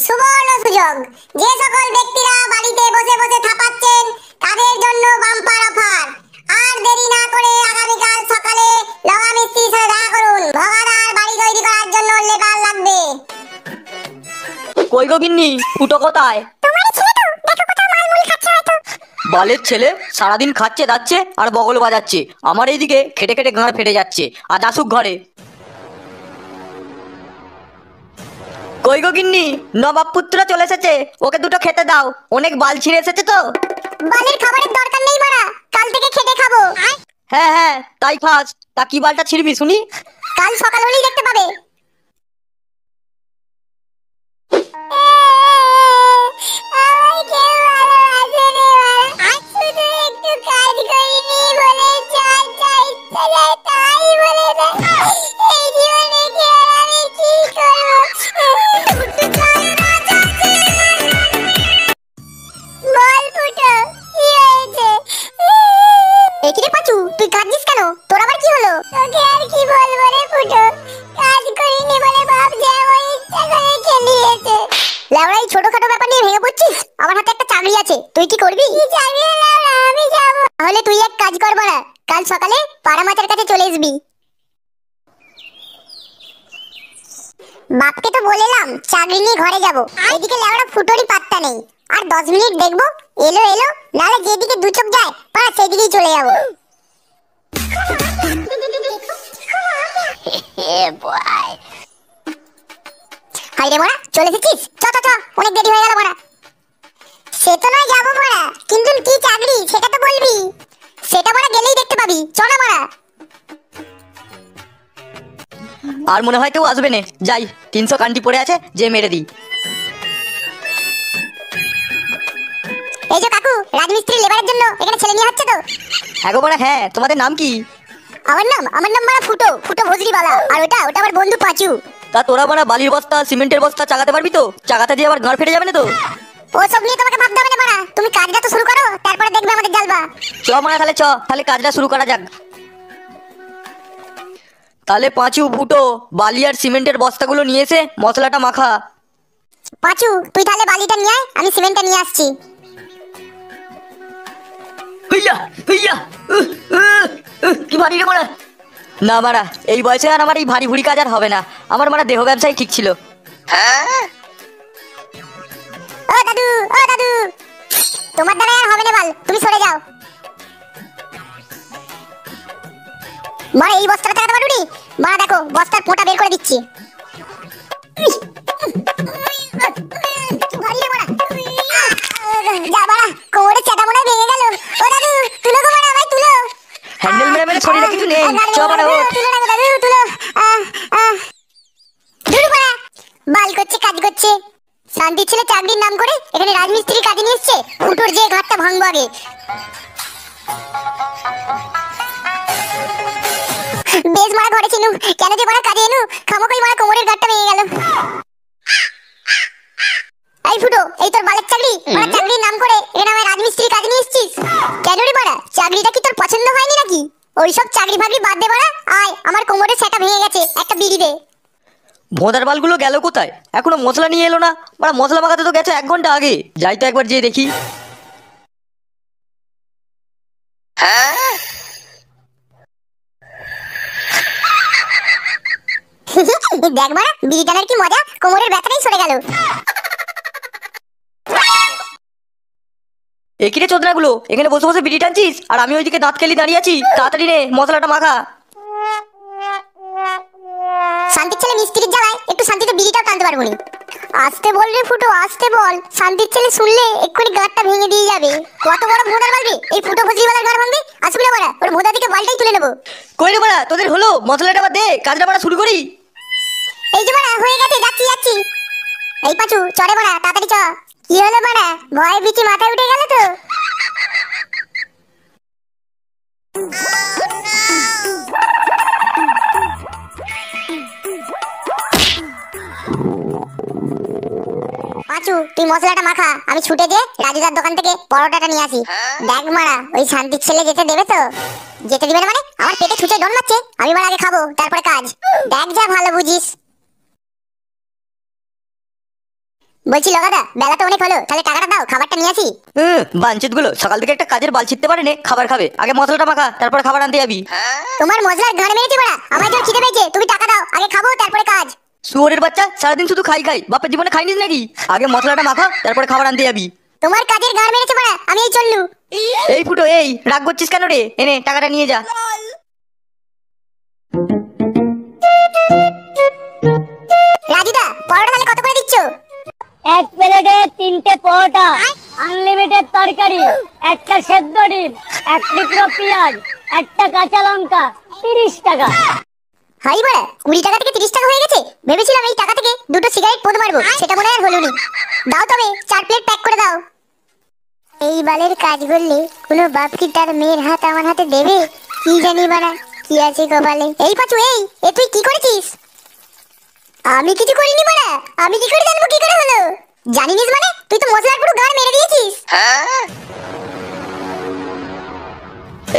সুবর্ণ সুযোগ। যে সকল ব্যক্তিরা বাড়িতে বসে বসে থাপাচ্ছেন তাদের জন্য বাম্পার অফার। আর দেরি না করে আগামীকাল সকালে লগা মিস্ত্রির সাথে দেখা করুন। ভগাদার বাড়ি তৈরি করার জন্য লেবার লাগবে। কই গো গিন্নি, ফুটো কোথায়? তোমারই ছেলে তো, দেখো কোথাও মালমুল খাচ্ছে হয়তো। বালের ছেলে সারাদিন খাচ্ছে দাচ্ছে আর বগল বাজাচ্ছে, আমার এইদিকে খেটে খেটে গাঁড় ফেটে যাচ্ছে। আজ আসুক ঘরে। কই গো গিন্নি, নবাব পুত্র চলে এসেছে, ওকে দুটো খেতে দাও, অনেক বাল ছিঁড়ে এসেছে তো। বালের খাবারের দরকার নেই মারা, কাল থেকে খেটে খাবো। হ্যাঁ হ্যাঁ তাই খাস, তা কি বালটা ছিঁড়বি শুনি? কাল সকাল হলেই দেখতে পাবে। তুই কাঁদছিস কেন? তোর আবার কি হলো? তোকে আর কি বলবো রে ফুটো, কাজ করিনি বলে বাপ যেমন ইচ্ছা করে খেলিয়েছে। লেওড়া, এই ছোটখাটো ব্যাপার নিয়ে ভেঙে পড়ছিস? আমার হাতে একটা চাকরি আছে, তুই কি করবি? কি চাকরি লেওড়া, আমি যাব। তাহলে তুই এক কাজ কর বড়া, কাল সকালে পাড়া মাছের কাছে চলে আসবি। বাপকে তো বলেলাম চাকরি নিয়ে ঘরে যাব, এদিকে লেওড়া ফুটোরই পাত্তা নেই। আর 10 মিনিট দেখবো এলো এলো, নালে যেদিকে দু চোখ যায় পাড়া সেদিকেই চলে যাবো। হাইরে মোড়া, চলে এসেছিস? চ চ চ, অনেক দেরি হয়ে গেল মোড়া। সে তো নয় যাবো মোড়া, কিন্তু কি চাকরি সেটা তো বলবি। সেটা মোড়া গেলেই দেখতে পাবি, চ না মোড়া। আর মনে হয় কেউ আসবে না, যাই 300 কান্টি পড়ে আছে, যে মেরে দিই। এই যে কাকু, রাজমিস্ত্রি লেবারের জন্য এখানে ছেলে নিয়ে হচ্ছে তো? হ্যাঁ গো বড়া, হ্যাঁ, তোমাদের নাম কি? আমার নাম মারা ফুটো, ফুটো ভজরিওয়ালা। আর ওটা আমার বন্ধু পাঁচু। তা তোরা বড়া বালির বস্তা সিমেন্টের বস্তা চাগাতে পারবি তো? চাগাতে দিয়ে আবার গাঁড় ফেটে যাবে না তো? ও সব নিয়ে তোমাকে ভাবতে হবে না মারা, তুমি কাজটা তো শুরু করো, তারপরে দেখবে আমাদের জ্বালবা। চ মারা, তাহলে কাজটা শুরু করা যাক। তাহলে পাঁচু ফুটো বালি আর সিমেন্টের বস্তাগুলো নিয়ে এসে মশলাটা মাখা। পাঁচু, তুই তাহলে বালিটা নিয়ে আয়, আমি সিমেন্টটা নিয়ে আসছি। হইয়া হইয়া, কি ভারী রে মারা। না মারা, এই বয়সে আর আমার এই ভারী ভুড়ি কাজ আর হবে না। আমার মারা দেহ ব্যবসায় ঠিক ছিল। হ্যাঁ ও দাদু, ও দাদু, তোমার দ্বারা আর হবে না বাল, তুমি সরে যাও। মারা, এই বস্তাটা চালাতে পারবি? মারা দেখো, বস্তার পোঁটা বের করে দিচ্ছি। যা মারা, কোমরে চাটা মনে ভেঙে গেল। ও দাদু, তুলো গো মারা, ভাই তুলো। হ্যান্ডেল মেরে মেরে শরীরে কিছু নেই, চ মারা ও। তুলো না গো দাদু, তুলো। ধুরু মারা, বাল করছে কাজ করছে। শান্তির ছেলে চাকরির নাম করে এখানে রাজমিস্ত্রি কাজে নিয়ে এসছে। ফুটোর যে ঘাটটা ভাঙবো আগে। বেশ মারা ঘরে ছিনু, কেন যে মারা কাজে এনু, খামোকাই মারা কোমরের ঘাটটা ভেঙে গেল। এই ফুটো, এই তোর বালের চাকরি? মারা চাকরির নাম করে এখানে আমার রাজমিস্ত্রি কাজে নিয়ে এসছিস কেন রে মারা? চাকরিটা কি তোর পছন্দ হয়নি নাকি? ওইসব চাকরি ফাকরি বাদ দে মারা, আয় আমার কোমরের সেটা ভেঙে গেছে, একটা বিড়ি দে। ভোঁদার বালগুলো গেল কোথায়? এখনো মশলা নিয়ে এলো না। মারা মশলা মাখাতে তো গেছে 1 ঘন্টা আগে। যাই তো একবার যেয়ে দেখি। দেখ মারা, বিড়ি টানার কি মজা, কোমরের ব্যথাটাই সরে গেল। একিরে চোদনাগুলো, এখানে বসে বসে বিড়ি টানছিস আর আমি ওইদিকে দাঁত কেলি দাঁড়িয়ে আছি। তাড়াতাড়ি নে, মশলাটা মাখা। শান্তির ছেলে মিস্ত্রির জ্বালায় একটু শান্তিতে বিড়িটাও টানতে পারবো না। আসতে বল রে ফুটো, আসতে বল, শান্তির ছেলে শুনলে এক্ষুনি গাঁটটা ভেঙে দিয়ে যাবে। কত বড় ভোঁদার বালবে, এই ফুটো ভজরিওয়ালার গাঁড় ভাঙবে? আসবি না বড়া, ওর ভোঁদা থেকে বালটাই তুলে নেবো। কই রে বড়া, তোদের হলো? মশলাটা আবার দে, কাজটা বড়া শুরু করি। এই যে বড়া হয়ে গেছে, যাচ্ছি যাচ্ছি। এই পাঁচু, চড়ে বড়া, তাড়াতাড়ি চ। কি হলো বড়া, ভয় বিচি মাথায় উঠে গেল তো? পাঁচু, তুই মশলাটা মাখা, আমি ছুটে যে রাজুদার দোকান থেকে পরোটাটা নিয়ে আসি। দেখ মারা, ওই শান্তির ছেলে যেতে দেবে তো? যেতে দিবে না মানে? আমার পেটে ছুঁচে ডন মারছে, আমি মারা আগে খাবো তারপরে কাজ। দেখ যা ভালো বুঝিস। বলছি লগাদা, বেলা তো অনেক হলো, তাহলে টাকাটা দাও, খাবারটা নিয়ে আসি। বাঞ্চুত গুলো সকাল থেকে একটা কাজের বাল ছিটতে পারেনি, খাবার খাবে, আগে মশলাটা মাখা তারপর খাবার আনতে যাবি। তোমার মশলার গান মেরেছে বড়া, আমার জন্য খিদে পেয়েছে, তুমি টাকা দাও, আগে খাবো তারপরে কাজ। শুয়োরের বাচ্চা, সারাদিন শুধু খাই খাই, বাপের জীবনে খাইনিস নাকি? আগে মশলাটা মাখা তারপরে খাবার আনতে যাবি। তোমার কাজের গান মেরেছে বড়া, আমি এই চললু। এই ফুটো, এই রাগ করছিস কেন রে? এনে টাকাটা নিয়ে যা। রাজুদা, পরোটা তাহলে কত করে দিচ্ছ? এক প্লেটে 3টে পরোটা, আনলিমিটেড তরকারি, একটা সেদ্ধ ডিম, এক টুকরো পেঁয়াজ, একটা কাঁচা লঙ্কা, 30 টাকা। হাই বড়া, 20 টাকা থেকে 30 টাকা হয়ে গেছে। ভেবেছিলাম এই টাকা থেকে দুটো সিগারেট পোদ মারবো, সেটা মনে হয় আর হলোনি। দাও তবে 4 প্লেট প্যাক করে দাও। এই বালের কাজ করলে কোনো বাপ কি তার মেয়ের হাত আমার হাতে দেবে? কি জানি বাড়া, কি আছে কপালে। এই পাচু, এ তুই কি করেছিস? আমি কিছু করিনি বাড়া, আমি কি করে জানবো কি করে হলো? জানিনিস মানে? তুই তো মশলার পুরো গাড় মেরে দিয়েছিস।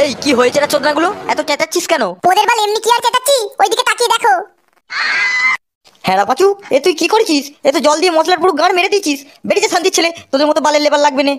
এই কি হয়েছে রে চোদনাগুলো, এত চেঁচাচ্ছিস কেন? পোদের বাল এমনি কি আর চেঁচাচ্ছি, ওইদিকে তাকিয়ে দেখো। হ্যাঁ রা পাচু, এ তুই কি করেছিস? এ তো জল দিয়ে মশলার পুরো গাড় মেরে দিয়েছিস। বেরিয়েছে শান্তির ছেলে, তোদের মতো বালের লেবার লাগবে না।